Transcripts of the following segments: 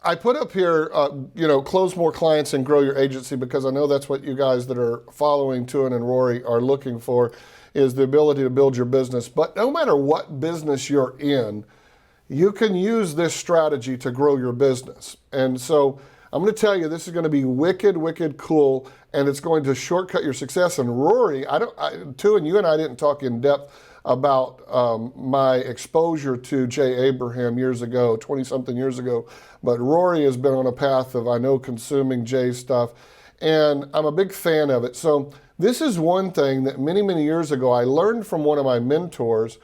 I put up here, close more clients and grow your agency, because I know that's what you guys that are following Tuan and Rory are looking for, is the ability to build your business. But no matter what business you're in, you can use this strategy to grow your business. And so I'm going to tell you, this is going to be wicked, wicked cool, and it's going to shortcut your success. And Rory, Tuan, you and I didn't talk in depth about my exposure to Jay Abraham years ago, 20-something years ago. But Rory has been on a path of, I know, consuming Jay's stuff, and I'm a big fan of it. So this is one thing that many, many years ago I learned from one of my mentors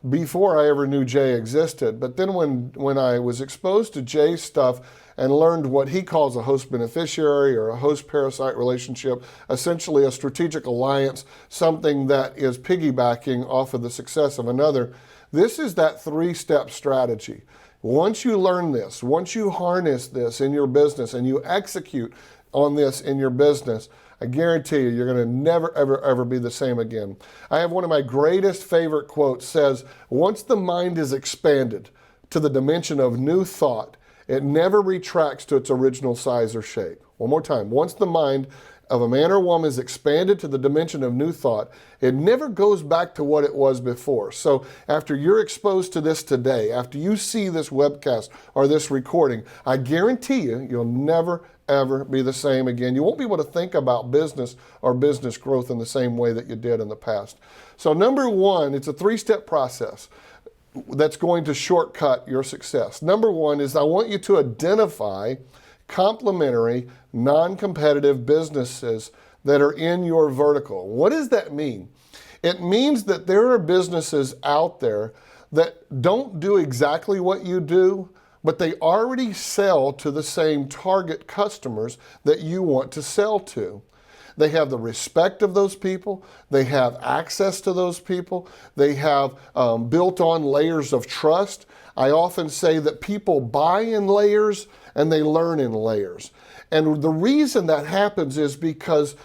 before I ever knew Jay existed. But then when I was exposed to Jay's stuff and learned what he calls a host beneficiary or a host parasite relationship, essentially a strategic alliance, something that is piggybacking off of the success of another, this is that 3-step strategy. Once you learn this, once you harness this in your business and you execute on this in your business, I guarantee you, you're going to never, ever, ever be the same again. I have one of my greatest favorite quotes says, once the mind is expanded to the dimension of new thought, it never retracts to its original size or shape. One more time. Once the mind of a man or woman is expanded to the dimension of new thought, it never goes back to what it was before. So after you're exposed to this today, after you see this webcast or this recording, I guarantee you, you'll never, ever be the same again. You won't be able to think about business or business growth in the same way that you did in the past. So number one, it's a 3-step process that's going to shortcut your success. Number one is I want you to identify complementary, non-competitive businesses that are in your vertical. What does that mean? It means that there are businesses out there that don't do exactly what you do, but they already sell to the same target customers that you want to sell to. They have the respect of those people. They have access to those people. They have built on layers of trust. I often say that people buy in layers and they learn in layers. And the reason that happens is because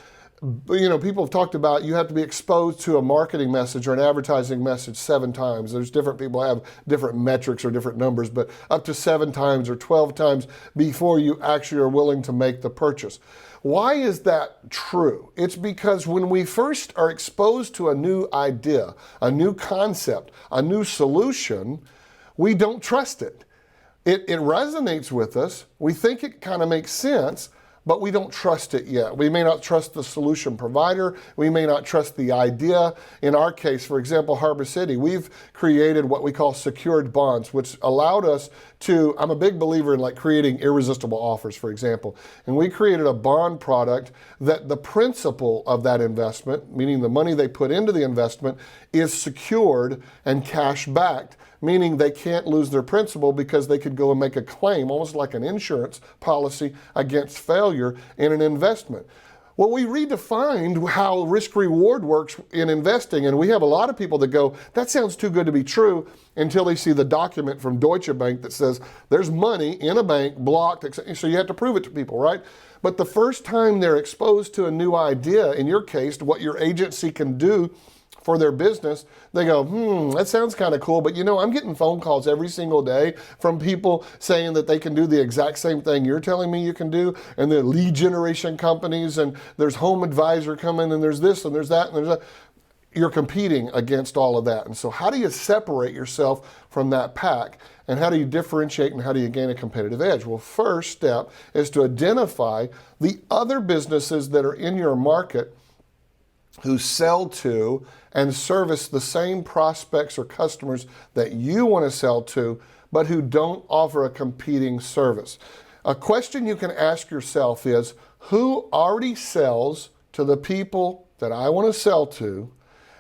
people have talked about you have to be exposed to a marketing message or an advertising message 7 times. There's different people have different metrics or different numbers, but up to 7 times or 12 times before you actually are willing to make the purchase. Why is that true? It's because when we first are exposed to a new idea, a new concept, a new solution, we don't trust it. It resonates with us. We think it kind of makes sense, but we don't trust it yet. We may not trust the solution provider. We may not trust the idea. In our case, for example, Harbor City, we've created what we call secured bonds, which allowed us to, I'm a big believer in like creating irresistible offers, for example. And we created a bond product that the principal of that investment, meaning the money they put into the investment, is secured and cash backed, meaning they can't lose their principal because they could go and make a claim, almost like an insurance policy against failure in an investment. Well, we redefined how risk-reward works in investing, and we have a lot of people that go, that sounds too good to be true, until they see the document from Deutsche Bank that says there's money in a bank blocked, so you have to prove it to people, right? But the first time they're exposed to a new idea, in your case, what your agency can do for their business, they go, that sounds kind of cool, but I'm getting phone calls every single day from people saying that they can do the exact same thing you're telling me you can do, and the lead generation companies, and there's Home Advisor coming, and there's this, and there's that, and there's that. You're competing against all of that. And so how do you separate yourself from that pack, and how do you differentiate, and how do you gain a competitive edge? Well, first step is to identify the other businesses that are in your market who sell to and service the same prospects or customers that you want to sell to, but who don't offer a competing service. A question you can ask yourself is, who already sells to the people that I want to sell to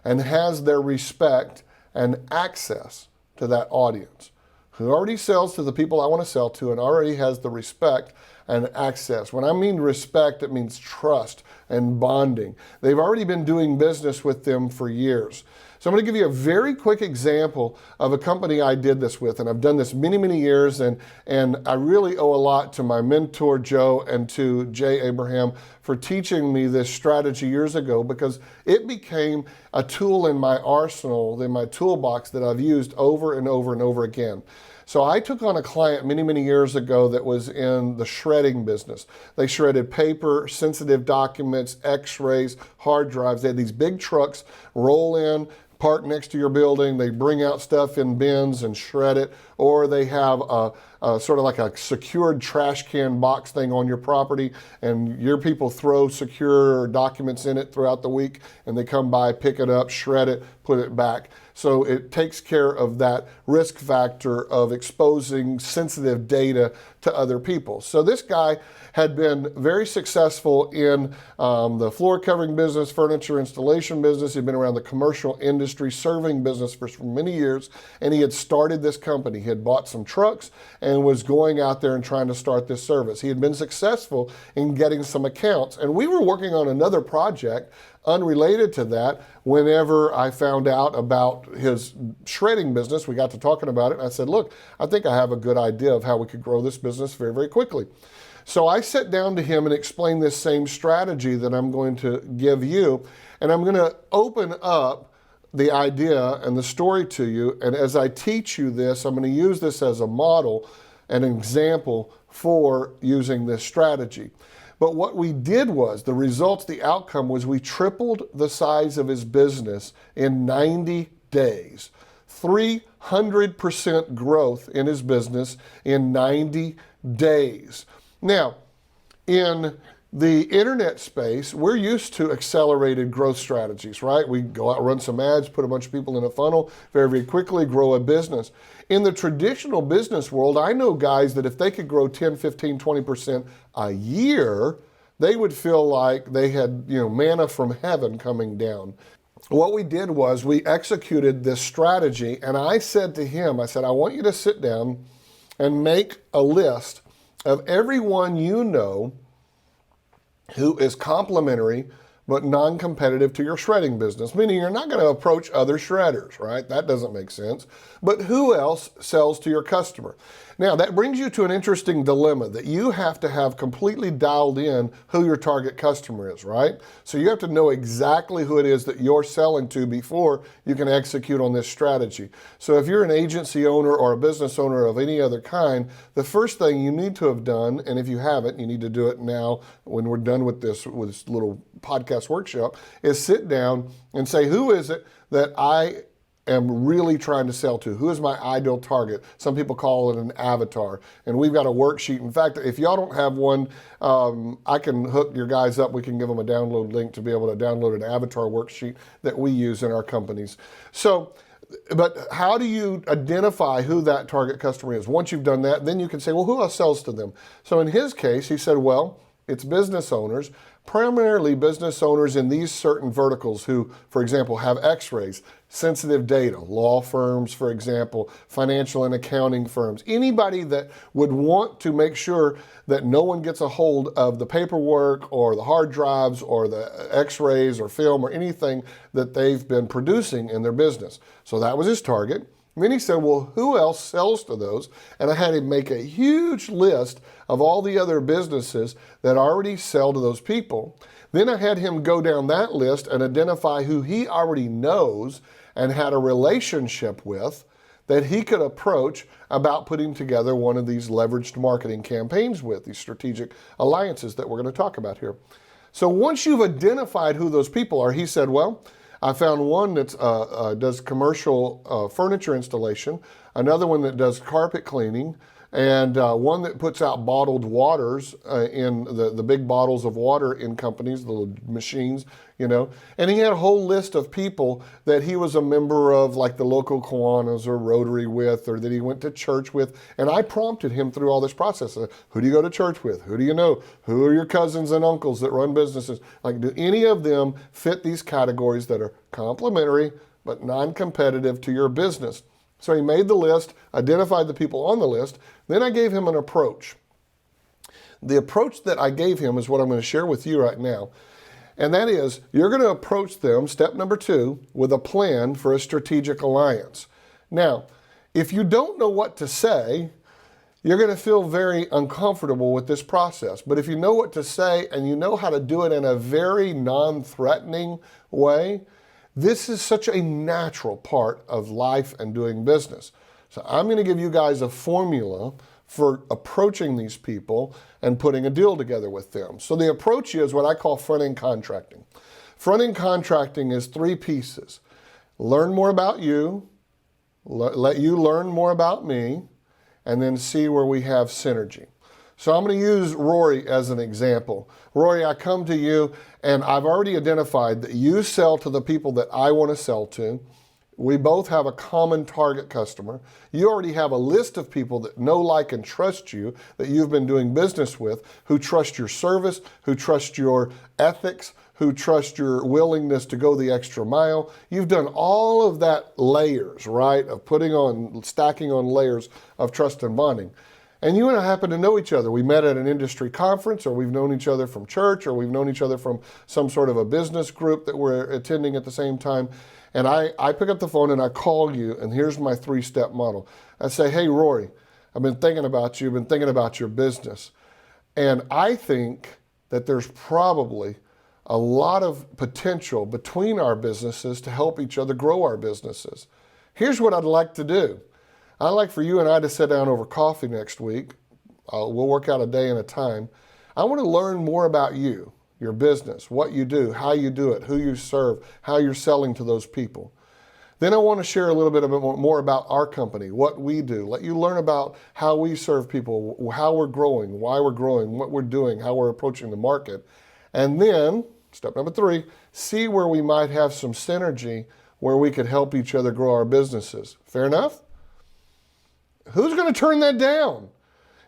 and has their respect and access to that audience? Who already sells to the people I want to sell to and already has the respect and access. When I mean respect, it means trust and bonding. They've already been doing business with them for years. So I'm going to give you a very quick example of a company I did this with, and I've done this many, many years, and I really owe a lot to my mentor, Joe, and to Jay Abraham for teaching me this strategy years ago, because it became a tool in my arsenal, in my toolbox that I've used over and over and over again. So I took on a client many, many years ago that was in the shredding business. They shredded paper, sensitive documents, x-rays, hard drives. They had these big trucks roll in, park next to your building, they bring out stuff in bins and shred it, or they have a sort of like a secured trash can box thing on your property, and your people throw secure documents in it throughout the week, and they come by, pick it up, shred it, put it back. So it takes care of that risk factor of exposing sensitive data to other people. So this guy had been very successful in the floor covering business, furniture installation business. He'd been around the commercial industry serving business for many years, and he had started this company. He had bought some trucks and was going out there and trying to start this service. He had been successful in getting some accounts, and we were working on another project unrelated to that. Whenever I found out about his shredding business, we got to talking about it, and I said, look, I think I have a good idea of how we could grow this business very, very quickly. So I sat down to him and explained this same strategy that I'm going to give you, and I'm going to open up the idea and the story to you, and as I teach you this, I'm going to use this as a model, an example for using this strategy. But what we did was, the results, the outcome was we tripled the size of his business in 90 days. 300% growth in his business in 90 days. Now, in the internet space, we're used to accelerated growth strategies, right? We go out, run some ads, put a bunch of people in a funnel, very, very quickly grow a business. In the traditional business world, I know guys that if they could grow 10, 15, 20% a year, they would feel like they had, manna from heaven coming down. What we did was we executed this strategy, and I said to him, I said, I want you to sit down and make a list of everyone you know who is complementary but non-competitive to your shredding business, meaning you're not going to approach other shredders, right? That doesn't make sense. But who else sells to your customer? Now, that brings you to an interesting dilemma that you have to have completely dialed in who your target customer is, right? So you have to know exactly who it is that you're selling to before you can execute on this strategy. So if you're an agency owner or a business owner of any other kind, the first thing you need to have done, and if you haven't, you need to do it now when we're done with this little podcast workshop, is sit down and say, who is it that I am really trying to sell to? Who is my ideal target? Some people call it an avatar. And we've got a worksheet. In fact, if y'all don't have one, I can hook your guys up. We can give them a download link to be able to download an avatar worksheet that we use in our companies. So, but how do you identify who that target customer is? Once you've done that, then you can say, well, who else sells to them? So in his case, he said, well, it's business owners, primarily business owners in these certain verticals who, for example, have x-rays, sensitive data, law firms, for example, financial and accounting firms, anybody that would want to make sure that no one gets a hold of the paperwork or the hard drives or the x-rays or film or anything that they've been producing in their business. So that was his target. And then he said, well, who else sells to those? And I had him make a huge list of all the other businesses that already sell to those people. Then I had him go down that list and identify who he already knows and had a relationship with that he could approach about putting together one of these leveraged marketing campaigns with, these strategic alliances that we're going to talk about here. So once you've identified who those people are, he said, well, I found one that does commercial furniture installation, another one that does carpet cleaning, and one that puts out bottled waters in the big bottles of water in companies, the little machines, And he had a whole list of people that he was a member of, like the local Kiwanis or Rotary with, or that he went to church with. And I prompted him through all this process. Who do you go to church with? Who do you know? Who are your cousins and uncles that run businesses? Like, do any of them fit these categories that are complementary but non-competitive to your business? So he made the list, identified the people on the list. Then I gave him an approach. The approach that I gave him is what I'm going to share with you right now. And that is, you're going to approach them, step number 2, with a plan for a strategic alliance. Now, if you don't know what to say, you're going to feel very uncomfortable with this process. But if you know what to say and you know how to do it in a very non-threatening way, this is such a natural part of life and doing business. So I'm going to give you guys a formula for approaching these people and putting a deal together with them. So the approach is what I call front-end contracting. Front-end contracting is 3 pieces. Learn more about you, let you learn more about me, and then see where we have synergy. So I'm going to use Rory as an example. Rory, I come to you and I've already identified that you sell to the people that I want to sell to. We both have a common target customer. You already have a list of people that know, like, and trust you, that you've been doing business with, who trust your service, who trust your ethics, who trust your willingness to go the extra mile. You've done all of that layers, right, of stacking on layers of trust and bonding. And you and I happen to know each other. We met at an industry conference, or we've known each other from church, or we've known each other from some sort of a business group that we're attending at the same time. And I pick up the phone and I call you, and here's my 3-step model. I say, hey, Rory, I've been thinking about you, been thinking about your business. And I think that there's probably a lot of potential between our businesses to help each other grow our businesses. Here's what I'd like to do. I'd like for you and I to sit down over coffee next week. We'll work out a day and a time. I want to learn more about you, your business, what you do, how you do it, who you serve, how you're selling to those people. Then I want to share a little bit more about our company, what we do, let you learn about how we serve people, how we're growing, why we're growing, what we're doing, how we're approaching the market. And then, step number 3, see where we might have some synergy where we could help each other grow our businesses. Fair enough? Who's going to turn that down?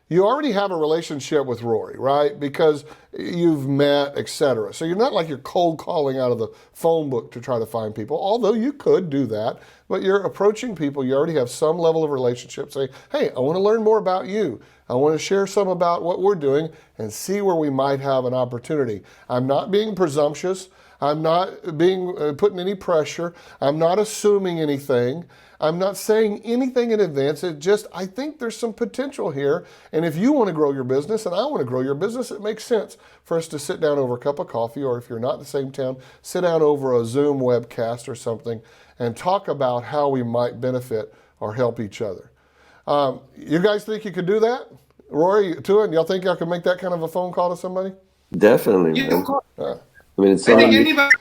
You already have a relationship with Rory, right? Because you've met, etc. So you're not like you're cold calling out of the phone book to try to find people, although you could do that. But you're approaching people, you already have some level of relationship. Say, hey, I want to learn more about you. I want to share some about what we're doing and see where we might have an opportunity. I'm not being presumptuous. I'm not being putting any pressure. I'm not assuming anything. I'm not saying anything in advance. I think there's some potential here. And if you want to grow your business and I want to grow your business, it makes sense for us to sit down over a cup of coffee, or if you're not in the same town, sit down over a Zoom webcast or something and talk about how we might benefit or help each other. You guys think you could do that? Rory, Tuan, y'all think y'all can make that kind of a phone call to somebody? Definitely, Yeah, man. of course. I mean, it's I think something. anybody,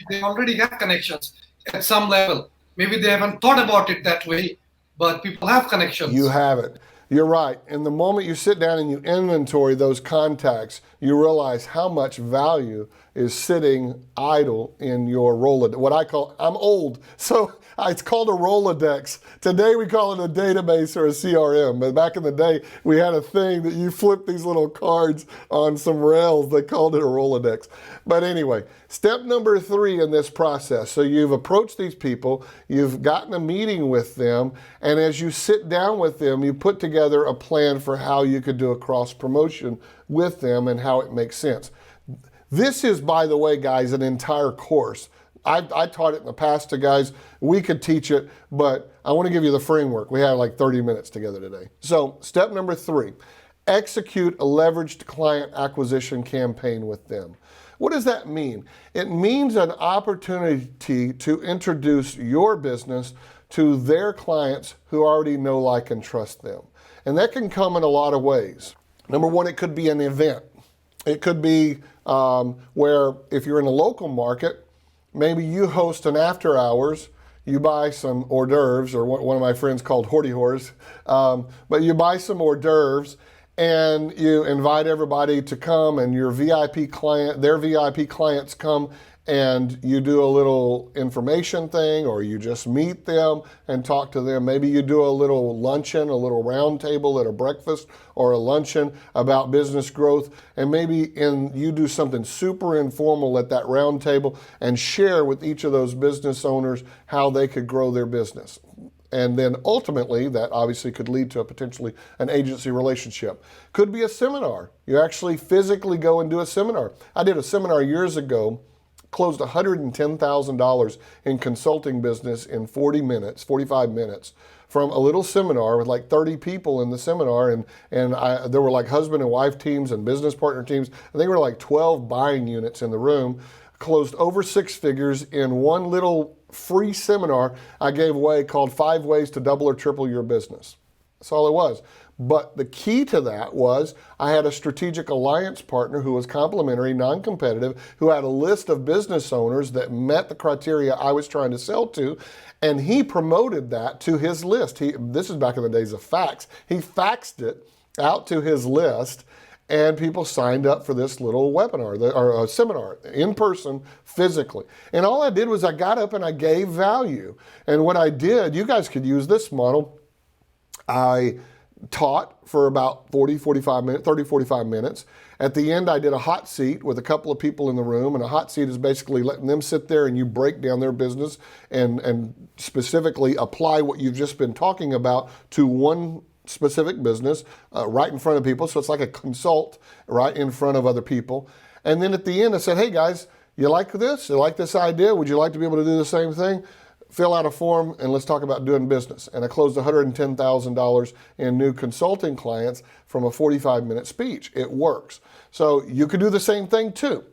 they already have connections at some level. Maybe they haven't thought about it that way, but people have connections. You have it. You're right. And the moment you sit down and you inventory those contacts, you realize how much value is sitting idle in your Rolodex. What I call, I'm old, so it's called a Rolodex. Today we call it a database or a CRM, but back in the day we had a thing that you flip these little cards on some rails. They called it a Rolodex. But anyway, step number 3 in this process. So you've approached these people, you've gotten a meeting with them, and as you sit down with them, you put together a plan for how you could do a cross promotion with them and how it makes sense. This is, by the way, guys, an entire course. I taught it in the past to guys. We could teach it, but I want to give you the framework. We have like 30 minutes together today. So step number 3, execute a leveraged client acquisition campaign with them. What does that mean? It means an opportunity to introduce your business to their clients who already know, like, and trust them. And that can come in a lot of ways. Number 1, it could be an event. It could be where if you're in a local market, maybe you host an after hours, you buy some hors d'oeuvres, or what one of my friends called horty hors, but you buy some hors d'oeuvres and you invite everybody to come, and your VIP client, their VIP clients come, and you do a little information thing, or you just meet them and talk to them. Maybe you do a little luncheon, a little round table at a breakfast or a luncheon about business growth, and maybe you do something super informal at that round table and share with each of those business owners how they could grow their business. And then ultimately, that obviously could lead to potentially an agency relationship. Could be a seminar. You actually physically go and do a seminar. I did a seminar years ago, closed $110,000 in consulting business in 45 minutes from a little seminar with like 30 people in the seminar. And there were like husband and wife teams and business partner teams. I think there were like 12 buying units in the room. closed over 6 figures in one little free seminar I gave away called 5 Ways to Double or Triple Your Business. That's all it was. But the key to that was I had a strategic alliance partner who was complementary, non-competitive, who had a list of business owners that met the criteria I was trying to sell to, and he promoted that to his list. This is back in the days of fax. He faxed it out to his list, and people signed up for this little webinar or a seminar in person, physically. And all I did was I got up and I gave value. And what I did, you guys could use this model. I taught for about 30, 45 minutes. At the end, I did a hot seat with a couple of people in the room, and a hot seat is basically letting them sit there and you break down their business and specifically apply what you've just been talking about to one specific business right in front of people. So it's like a consult right in front of other people. And then at the end, I said, hey guys, you like this? You like this idea? Would you like to be able to do the same thing? Fill out a form and let's talk about doing business. And I closed $110,000 in new consulting clients from a 45-minute speech. It works. So you could do the same thing too.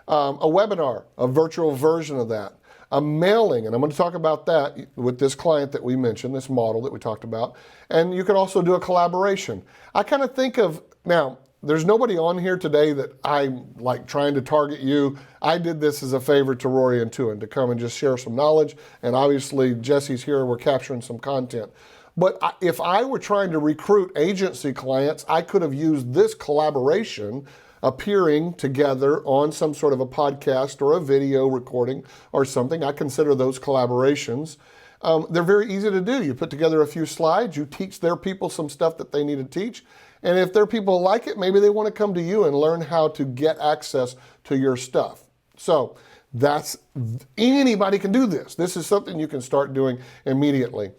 A webinar, a virtual version of that. A mailing, and I'm going to talk about that with this client that we mentioned, this model that we talked about. And you could also do a collaboration. I kind of think of, now, there's nobody on here today that I'm like trying to target you. I did this as a favor to Rory and Tuan to come and just share some knowledge. And obviously Jesse's here, we're capturing some content. But if I were trying to recruit agency clients, I could have used this collaboration appearing together on some sort of a podcast or a video recording or something. I consider those collaborations. They're very easy to do. You put together a few slides, you teach their people some stuff that they need to teach. And if their people like it, maybe they want to come to you and learn how to get access to your stuff. So anybody can do this. This is something you can start doing immediately.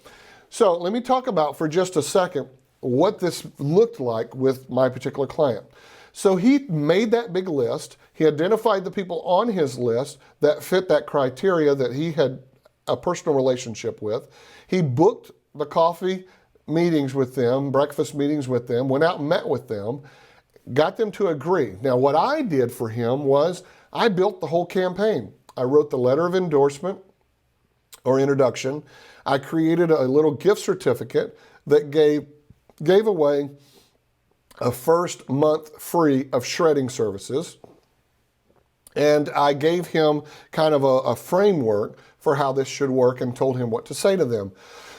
So let me talk about for just a second what this looked like with my particular client. So he made that big list. He identified the people on his list that fit that criteria that he had a personal relationship with. He booked the coffee meetings with them, breakfast meetings with them, went out and met with them, got them to agree. Now, what I did for him was I built the whole campaign. I wrote the letter of endorsement or introduction. I created a little gift certificate that gave away a first month free of shredding services. And I gave him kind of a framework for how this should work and told him what to say to them.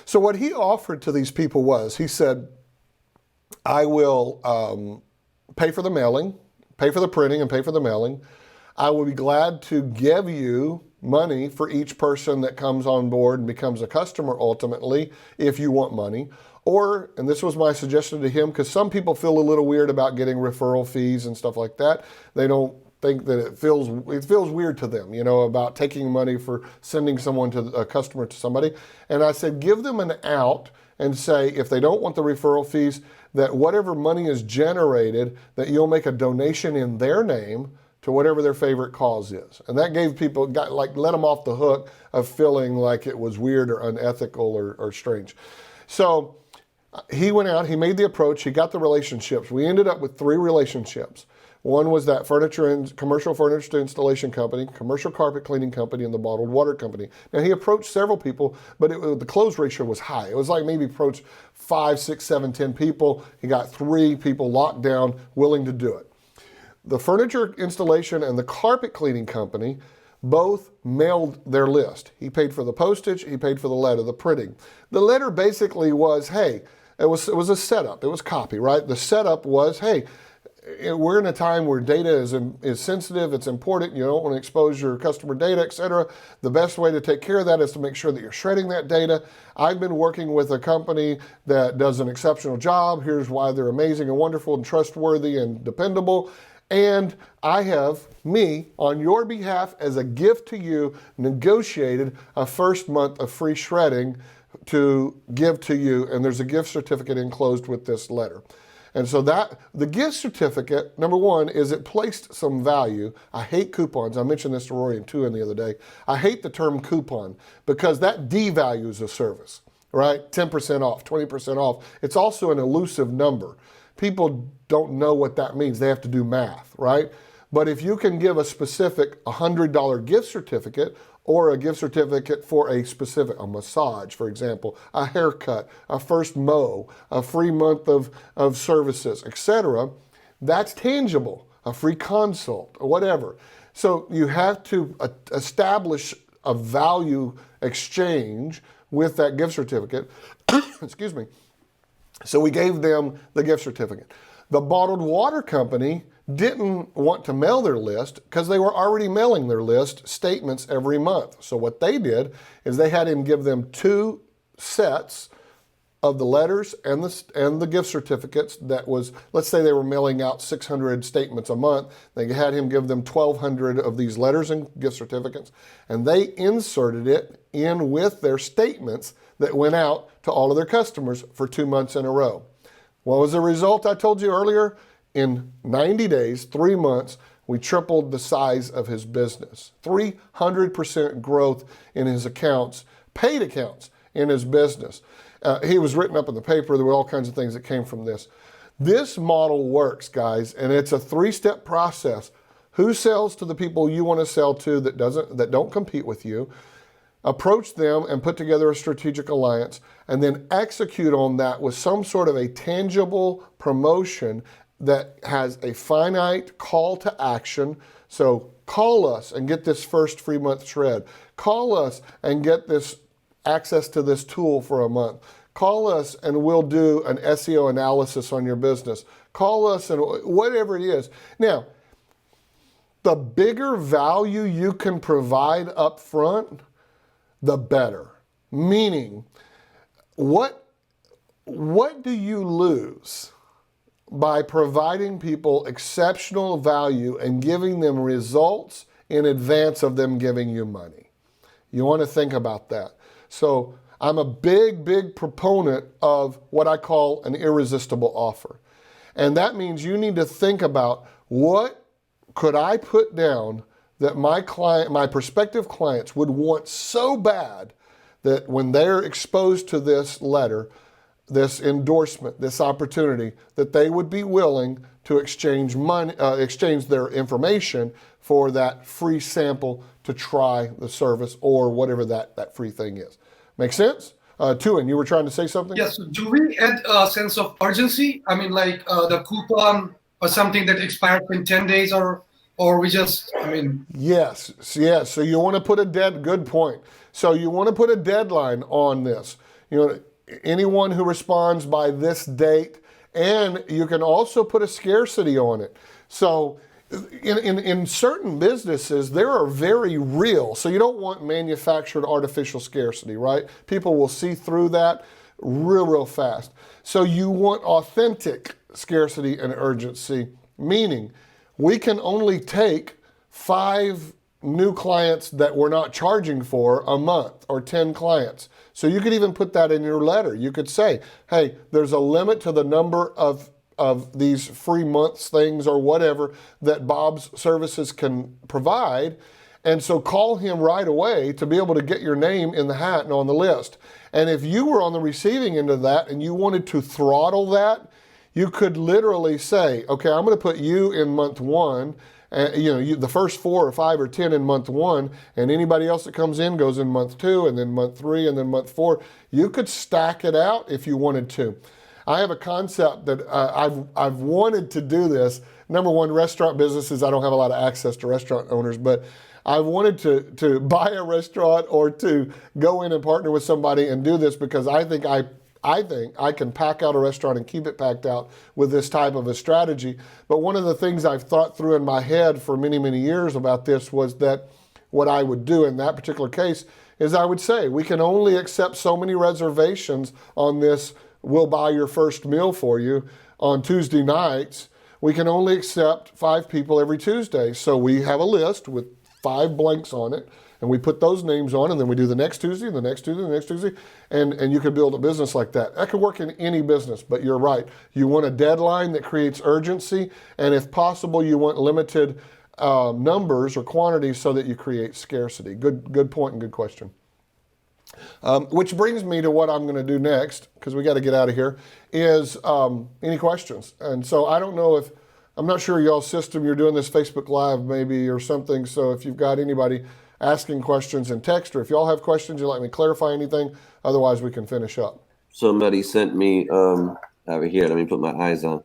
So what he offered to these people was, he said, I will pay for the mailing, pay for the printing and pay for the mailing. I will be glad to give you money for each person that comes on board and becomes a customer ultimately, if you want money. Or, and this was my suggestion to him, because some people feel a little weird about getting referral fees and stuff like that. They don't think that it feels weird to them, about taking money for sending someone to a customer to somebody. And I said, give them an out and say, if they don't want the referral fees, that whatever money is generated, that you'll make a donation in their name to whatever their favorite cause is. And that gave people, let them off the hook of feeling like it was weird or unethical or strange. So he went out, he made the approach, he got the relationships. We ended up with 3 relationships. One was that commercial furniture installation company, commercial carpet cleaning company, and the bottled water company. Now, he approached several people, but the close ratio was high. It was like maybe approached 5, 6, 7, 10 people. He got 3 people locked down, willing to do it. The furniture installation and the carpet cleaning company both mailed their list. He paid for the postage, he paid for the letter, the printing. The letter basically was, hey, it was a setup. It was copy, right? The setup was, hey, we're in a time where data is sensitive, it's important, you don't want to expose your customer data, etc. The best way to take care of that is to make sure that you're shredding that data. I've been working with a company that does an exceptional job. Here's why they're amazing and wonderful and trustworthy and dependable. And I have, on your behalf, as a gift to you, negotiated a first month of free shredding to give to you. And there's a gift certificate enclosed with this letter. And so the gift certificate, number one, is it placed some value. I hate coupons. I mentioned this to Rory and Tuan the other day. I hate the term coupon because that devalues a service, right? 10% off, 20% off. It's also an elusive number. People don't know what that means. They have to do math, right? But if you can give a specific $100 gift certificate, or a gift certificate for a massage, for example, a haircut, a first mow, a free month of services, etc., that's tangible, a free consult, or whatever. So you have to establish a value exchange with that gift certificate. Excuse me. So we gave them the gift certificate. The bottled water company didn't want to mail their list because they were already mailing their list statements every month. So what they did is they had him give them 2 sets of the letters and the gift certificates. That was, let's say they were mailing out 600 statements a month. They had him give them 1,200 of these letters and gift certificates, and they inserted it in with their statements that went out to all of their customers for 2 months in a row. What was the result I told you earlier? In 90 days, 3 months, we tripled the size of his business. 300% growth in his accounts, paid accounts in his business. He was written up in the paper. There were all kinds of things that came from this. This model works, guys, and it's a 3-step process. Who sells to the people you want to sell to that don't compete with you? Approach them and put together a strategic alliance, and then execute on that with some sort of a tangible promotion that has a finite call to action. So call us and get this first free month shred. Call us and get this access to this tool for a month. Call us and we'll do an SEO analysis on your business. Call us and whatever it is. Now, the bigger value you can provide up front, the better. Meaning, what do you lose by providing people exceptional value and giving them results in advance of them giving you money? You want to think about that. So I'm a big proponent of what I call an irresistible offer. And that means you need to think about, what could I put down that my prospective clients would want so bad that when they're exposed to this letter, this endorsement, this opportunity, that they would be willing to exchange money, exchange their information for that free sample to try the service or whatever that free thing is. Make sense? Tuan, you were trying to say something? Yes. Do we add a sense of urgency? I mean, like the coupon or something that expires in 10 days, or we just, I mean. Yes. So you want to put good point. So you want to put a deadline on this. You know, anyone who responds by this date, and you can also put a scarcity on it. So in certain businesses, there are very real, so you don't want manufactured artificial scarcity, right? People will see through that real fast. So you want authentic scarcity and urgency, meaning we can only take 5 new clients that we're not charging for a month, or 10 clients. So you could even put that in your letter. You could say, hey, there's a limit to the number of these free months things or whatever that Bob's services can provide. And so call him right away to be able to get your name in the hat and on the list. And if you were on the receiving end of that and you wanted to throttle that, you could literally say, okay, I'm going to put you in month 1, the first 4 or 5 or 10 in month 1, and anybody else that comes in goes in month 2, and then month 3, and then month 4. You could stack it out if you wanted to. I have a concept that I've wanted to do this. Number one, restaurant businesses, I don't have a lot of access to restaurant owners, but I've wanted to buy a restaurant or to go in and partner with somebody and do this, because I think I can pack out a restaurant and keep it packed out with this type of a strategy. But one of the things I've thought through in my head for many years about this was that what I would do in that particular case is I would say, we can only accept so many reservations on this we'll buy your first meal for you on Tuesday nights. We can only accept 5 people every Tuesday. So we have a list with 5 blanks on it, and we put those names on, and then we do the next Tuesday, and the next Tuesday, and the next Tuesday, and you can build a business like that. That could work in any business, but you're right. You want a deadline that creates urgency, and if possible, you want limited numbers or quantities so that you create scarcity. Good point and good question. Which brings me to what I'm going to do next, because we got to get out of here, is any questions. And so I don't know if I'm not sure y'all's system, you're doing this Facebook Live maybe or something. So if you've got anybody asking questions in text, or if y'all have questions, you'd like me to clarify anything, otherwise we can finish up. Somebody sent me over here. Let me put my eyes on.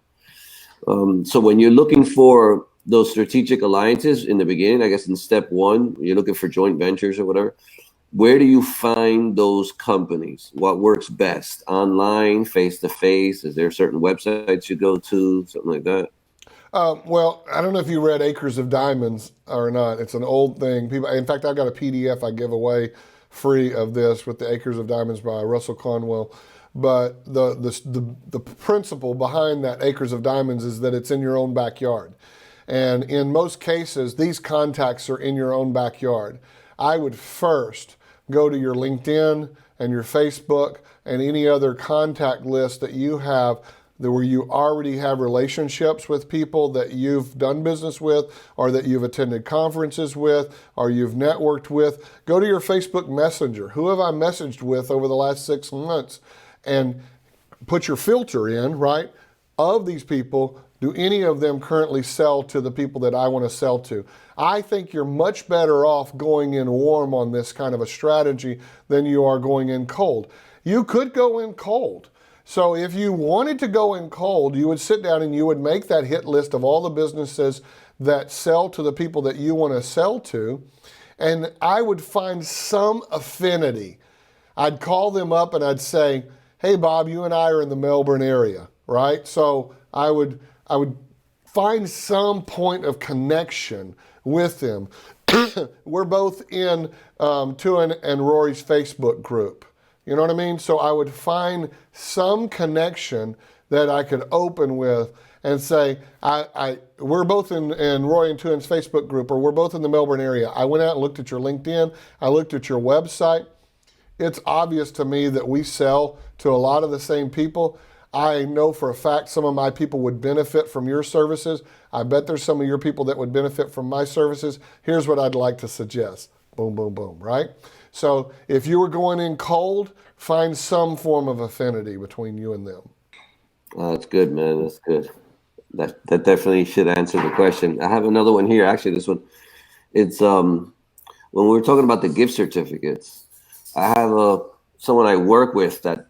So when you're looking for those strategic alliances in the beginning, I guess in step one, you're looking for joint ventures or whatever. Where do you find those companies? What works best? Online, face to face? Is there certain websites you go to? Something like that? Well, I don't know if you read Acres of Diamonds or not. It's an old thing. People, in fact, I've got a PDF I give away free of this with the Acres of Diamonds by Russell Conwell. But the principle behind that Acres of Diamonds is that it's in your own backyard. And in most cases, these contacts are in your own backyard. I would first go to your LinkedIn and your Facebook and any other contact list that you have where you already have relationships with people that you've done business with, or that you've attended conferences with, or you've networked with. Go to your Facebook Messenger. Who have I messaged with over the last 6 months? And put your filter in, right? Of these people, do any of them currently sell to the people that I want to sell to? I think you're much better off going in warm on this kind of a strategy than you are going in cold. You could go in cold. So if you wanted to go in cold, you would sit down and you would make that hit list of all the businesses that sell to the people that you want to sell to. And I would find some affinity. I'd call them up and I'd say, hey, Bob, you and I are in the Melbourne area, right? So I would find some point of connection with them. We're both in Tuan and Rory's Facebook group. You know what I mean? So I would find some connection that I could open with and say, we're both in Roy and Tuan's Facebook group, or we're both in the Melbourne area. I went out and looked at your LinkedIn. I looked at your website. It's obvious to me that we sell to a lot of the same people. I know for a fact some of my people would benefit from your services. I bet there's some of your people that would benefit from my services. Here's what I'd like to suggest. Boom, boom, boom, right? So if you were going in cold, find some form of affinity between you and them. Oh, that's good, man. That's good. That definitely should answer the question. I have another one here. Actually, this one, it's when we were talking about the gift certificates. I have someone I work with that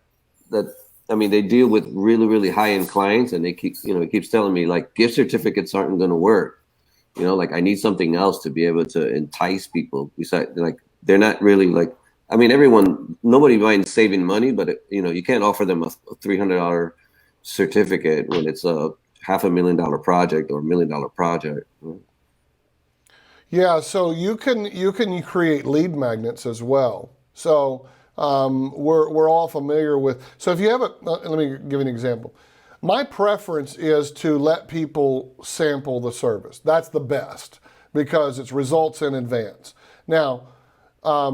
I mean, they deal with really, really high-end clients, and they he keeps telling me, like, gift certificates aren't going to work. Like, I need something else to be able to entice people. Besides, like, they're not really like, I mean, nobody minds saving money, but you can't offer them a $300 certificate when it's a $500,000 project or $1 million project. Yeah, so you can create lead magnets as well. So we're all familiar with. So if you have let me give you an example. My preference is to let people sample the service. That's the best because it's results in advance. Now,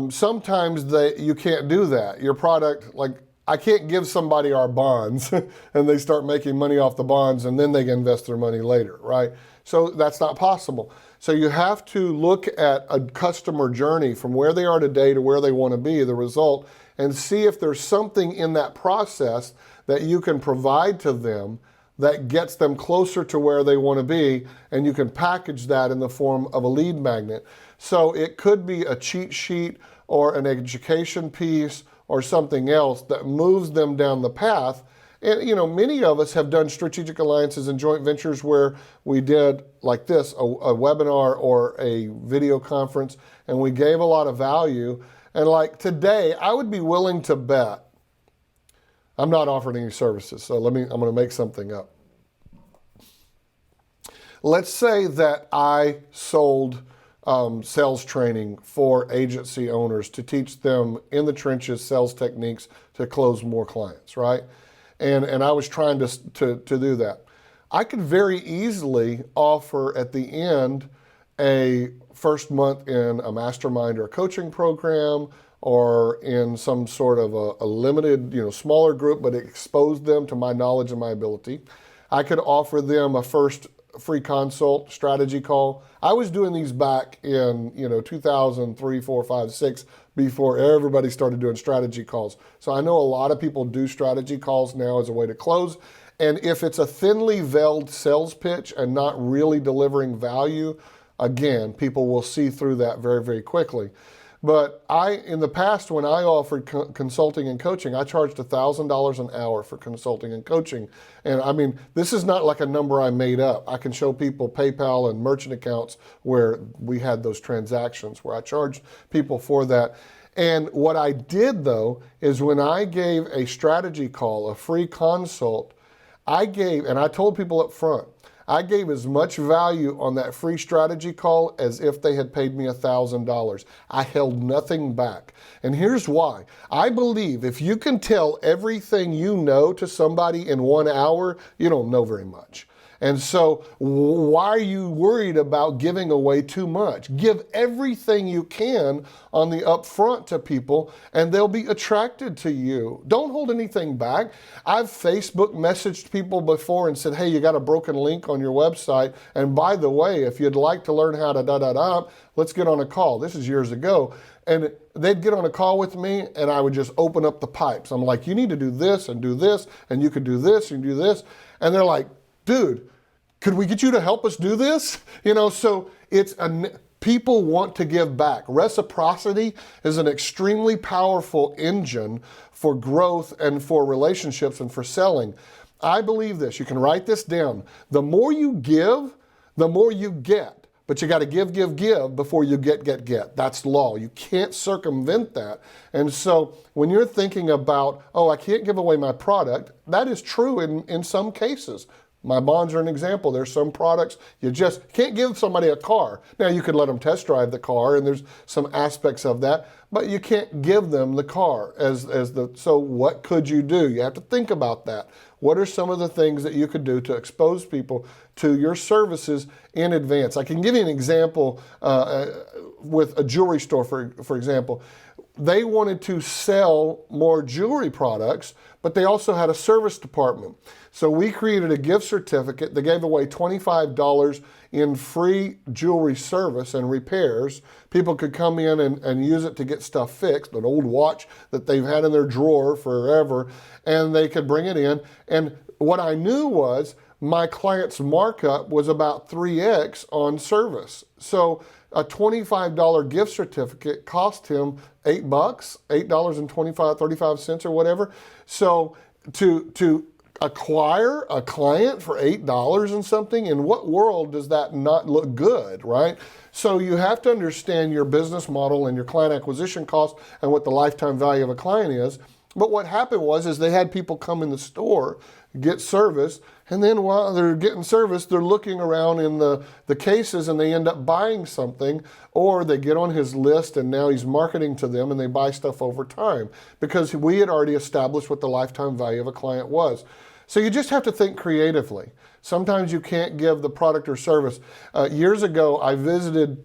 sometimes you can't do that. Your product, like, I can't give somebody our bonds and they start making money off the bonds and then they can invest their money later, right? So that's not possible. So you have to look at a customer journey from where they are today to where they want to be, the result, and see if there's something in that process that you can provide to them that gets them closer to where they want to be, and you can package that in the form of a lead magnet. So it could be a cheat sheet or an education piece or something else that moves them down the path. And many of us have done strategic alliances and joint ventures where we did like this, a webinar or a video conference, and we gave a lot of value. And like today, I would be willing to bet, I'm not offering any services, so I'm going to make something up. Let's say that I sold sales training for agency owners to teach them in the trenches sales techniques to close more clients, right? And I was trying to do that. I could very easily offer at the end a first month in a mastermind or a coaching program, or in some sort of a limited, smaller group, but expose them to my knowledge and my ability. I could offer them a first free consult strategy call. I was doing these back in 2003, 4, 5, 6, before everybody started doing strategy calls. So I know a lot of people do strategy calls now as a way to close. And if it's a thinly veiled sales pitch and not really delivering value, again, people will see through that very, very quickly. But in the past, when I offered consulting and coaching, I charged $1,000 an hour for consulting and coaching. And I mean, this is not like a number I made up. I can show people PayPal and merchant accounts where we had those transactions, where I charged people for that. And what I did, though, is when I gave a strategy call, a free consult, and I told people up front, I gave as much value on that free strategy call as if they had paid me $1,000. I held nothing back. And here's why. I believe if you can tell everything you know to somebody in 1 hour, you don't know very much. And so why are you worried about giving away too much? Give everything you can on the upfront to people and they'll be attracted to you. Don't hold anything back. I've Facebook messaged people before and said, hey, you got a broken link on your website. And by the way, if you'd like to learn how to let's get on a call. This is years ago. And they'd get on a call with me and I would just open up the pipes. I'm like, you need to do this, and you could do this and do this. And they're like, dude, could we get you to help us do this? So people want to give back. Reciprocity is an extremely powerful engine for growth and for relationships and for selling. I believe this. You can write this down. The more you give, the more you get. But you got to give before you get. That's law. You can't circumvent that. And so when you're thinking about, I can't give away my product, that is true in some cases. My bonds are an example. There's some products you just can't give somebody a car. Now, you could let them test drive the car, and there's some aspects of that, but you can't give them the car so what could you do? You have to think about that. What are some of the things that you could do to expose people to your services in advance? I can give you an example with a jewelry store, for example. They wanted to sell more jewelry products, but they also had a service department. So we created a gift certificate that gave away $25 in free jewelry service and repairs. People could come in and use it to get stuff fixed, an old watch that they've had in their drawer forever, and they could bring it in. And what I knew was my client's markup was about 3x on service. So a $25 gift certificate cost him $8, $8.35 or whatever. So to acquire a client for $8 and something, in what world does that not look good, right? So you have to understand your business model and your client acquisition cost and what the lifetime value of a client is. But what happened is they had people come in the store, get service, and then while they're getting service, they're looking around in the cases and they end up buying something, or they get on his list and now he's marketing to them and they buy stuff over time because we had already established what the lifetime value of a client was. So you just have to think creatively. Sometimes you can't give the product or service. Years ago, I visited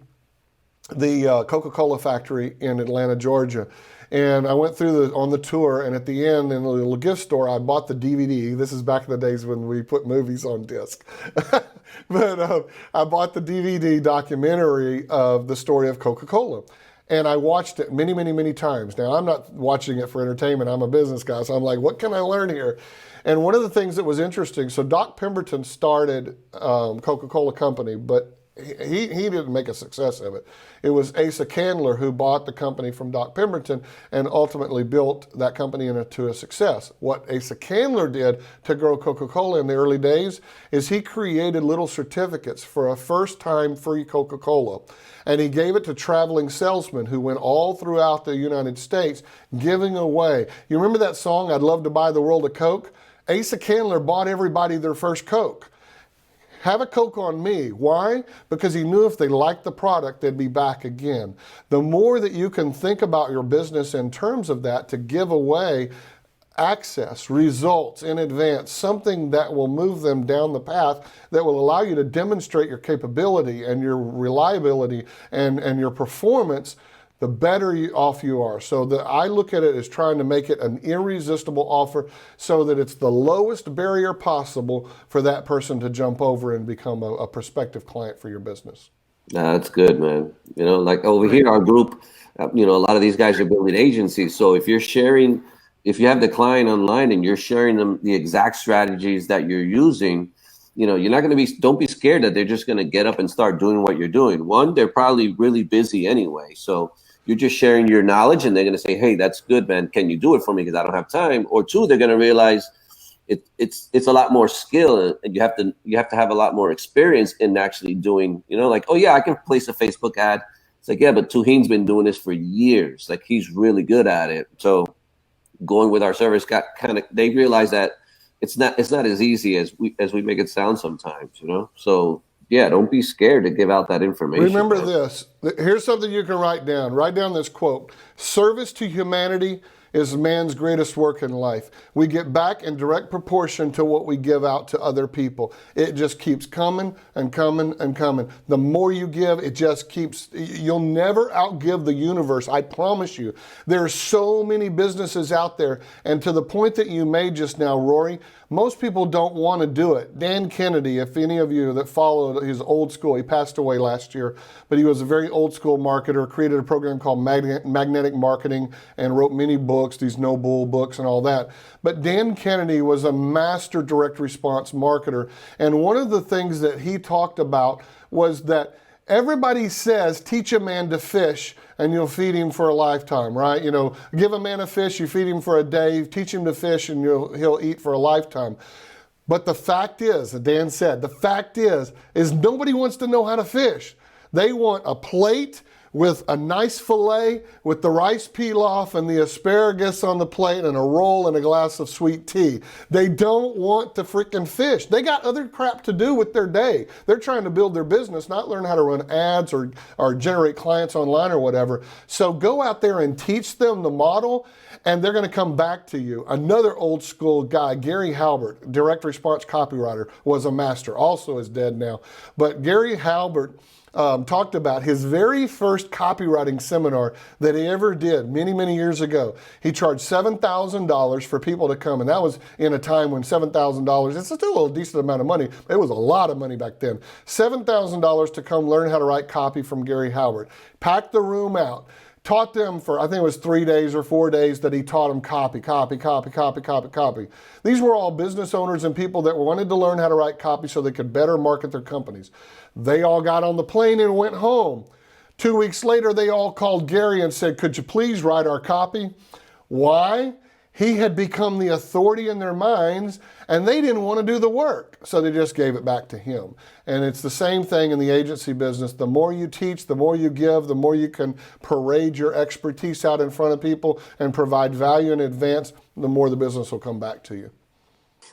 the Coca-Cola factory in Atlanta, Georgia. And I went through on the tour, and at the end, in the little gift store, I bought the DVD. This is back in the days when we put movies on disc. But I bought the DVD documentary of the story of Coca-Cola. And I watched it many, many, many times. Now, I'm not watching it for entertainment. I'm a business guy, so I'm like, what can I learn here? And one of the things that was interesting, so Doc Pemberton started Coca-Cola Company, but he didn't make a success of it. It was Asa Candler who bought the company from Doc Pemberton and ultimately built that company into a success. What Asa Candler did to grow Coca-Cola in the early days is he created little certificates for a first-time free Coca-Cola. And he gave it to traveling salesmen who went all throughout the United States giving away. You remember that song, I'd Love to Buy the World a Coke? Asa Candler bought everybody their first Coke. Have a Coke on me. Why? Because he knew if they liked the product, they'd be back again. The more that you can think about your business in terms of that to give away access, results in advance, something that will move them down the path that will allow you to demonstrate your capability and your reliability and your performance, the better off you are. So I look at it as trying to make it an irresistible offer so that it's the lowest barrier possible for that person to jump over and become a prospective client for your business. That's good, man. Like over here, our group, a lot of these guys are building agencies. So if you're sharing, if you have the client online and you're sharing them the exact strategies that you're using, you're not going to don't be scared that they're just going to get up and start doing what you're doing. One, they're probably really busy anyway. So you're just sharing your knowledge and they're going to say, hey, that's good, man. Can you do it for me? Because I don't have time. Or two, they're going to realize it's a lot more skill, and you have to have a lot more experience in actually doing, like, oh yeah, I can place a Facebook ad. It's like, yeah, but Tuhin's been doing this for years. Like, he's really good at it. So going with our service they realize that it's not as easy as we make it sound sometimes, So yeah, don't be scared to give out that information. Remember this. Here's something you can write down. Write down this quote. Service to humanity is man's greatest work in life. We get back in direct proportion to what we give out to other people. It just keeps coming and coming and coming. The more you give, it just keeps, you'll never outgive the universe, I promise you. There are so many businesses out there, and to the point that you made just now, Rory, most people don't want to do it. Dan Kennedy, if any of you that followed his old school, he passed away last year, but he was a very old school marketer, created a program called Magnetic Marketing and wrote many books, these no bull books and all that. But Dan Kennedy was a master direct response marketer. And one of the things that he talked about was that everybody says, teach a man to fish and you'll feed him for a lifetime, right? Give a man a fish, you feed him for a day, teach him to fish and he'll eat for a lifetime. But the fact is, Dan said, the fact is nobody wants to know how to fish. They want a plate with a nice fillet with the rice pilaf and the asparagus on the plate and a roll and a glass of sweet tea. They don't want to freaking fish. They got other crap to do with their day. They're trying to build their business, not learn how to run ads or generate clients online or whatever. So go out there and teach them the model, and they're going to come back to you. Another old school guy, Gary Halbert, direct response copywriter, was a master, also is dead now. But Gary Halbert talked about his very first copywriting seminar that he ever did many, many years ago. He charged $7,000 for people to come, and that was in a time when $7,000, it's still a decent amount of money. It was a lot of money back then. $7,000 to come learn how to write copy from Gary Halbert. Packed the room out. Taught them for, I think it was 3 days or 4 days that he taught them copy. These were all business owners and people that wanted to learn how to write copy so they could better market their companies. They all got on the plane and went home. 2 weeks later, they all called Gary and said, could you please write our copy? Why? He had become the authority in their minds, and they didn't want to do the work, so they just gave it back to him. And it's the same thing in the agency business. The more you teach, the more you give, the more you can parade your expertise out in front of people and provide value in advance, the more the business will come back to you.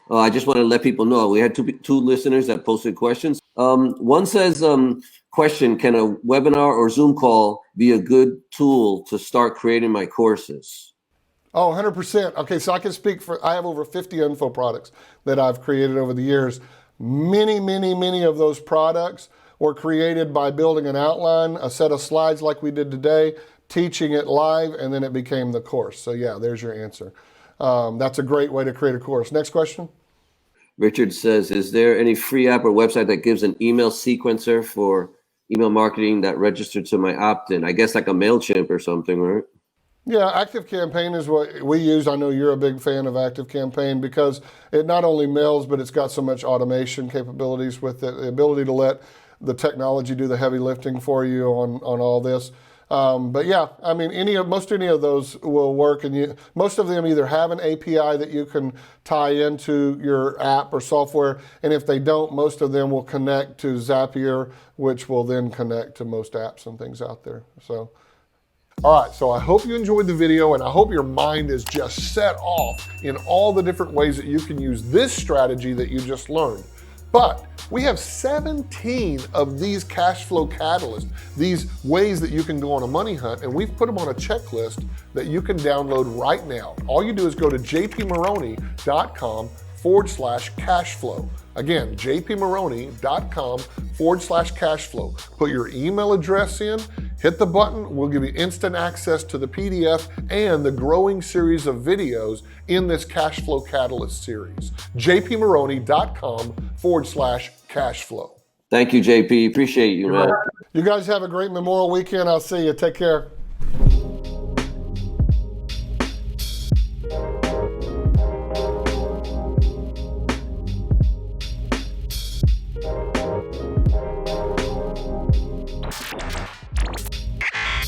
I just want to let people know we had two listeners that posted questions. One says, question, can a webinar or Zoom call be a good tool to start creating my courses? Oh, 100%. Okay, so I can speak for, I have over 50 info products that I've created over the years. Many of those products were created by building an outline, a set of slides like we did today, teaching it live, and then it became the course. So yeah, there's your answer. That's a great way to create a course. Next question. Richard says, is there any free app or website that gives an email sequencer for email marketing that registered to my opt-in? I guess like a MailChimp or something, right? Yeah, ActiveCampaign is what we use. I know you're a big fan of ActiveCampaign because it not only mails, but it's got so much automation capabilities with it, the ability to let the technology do the heavy lifting for you on all this. But yeah, I mean, most any of those will work, and most of them either have an API that you can tie into your app or software, and if they don't, most of them will connect to Zapier, which will then connect to most apps and things out there. So. All right, so I hope you enjoyed the video, and I hope your mind is just set off in all the different ways that you can use this strategy that you just learned. But we have 17 of these cash flow catalysts, these ways that you can go on a money hunt, and we've put them on a checklist that you can download right now. All you do is go to jpmaroney.com/cashflow. Again, jpmaroney.com/cashflow. Put your email address in, hit the button, we'll give you instant access to the PDF and the growing series of videos in this Cash Flow Catalyst series. jpmaroney.com/cashflow. Thank you, JP. Appreciate you, man. You guys have a great Memorial Weekend. I'll see you. Take care.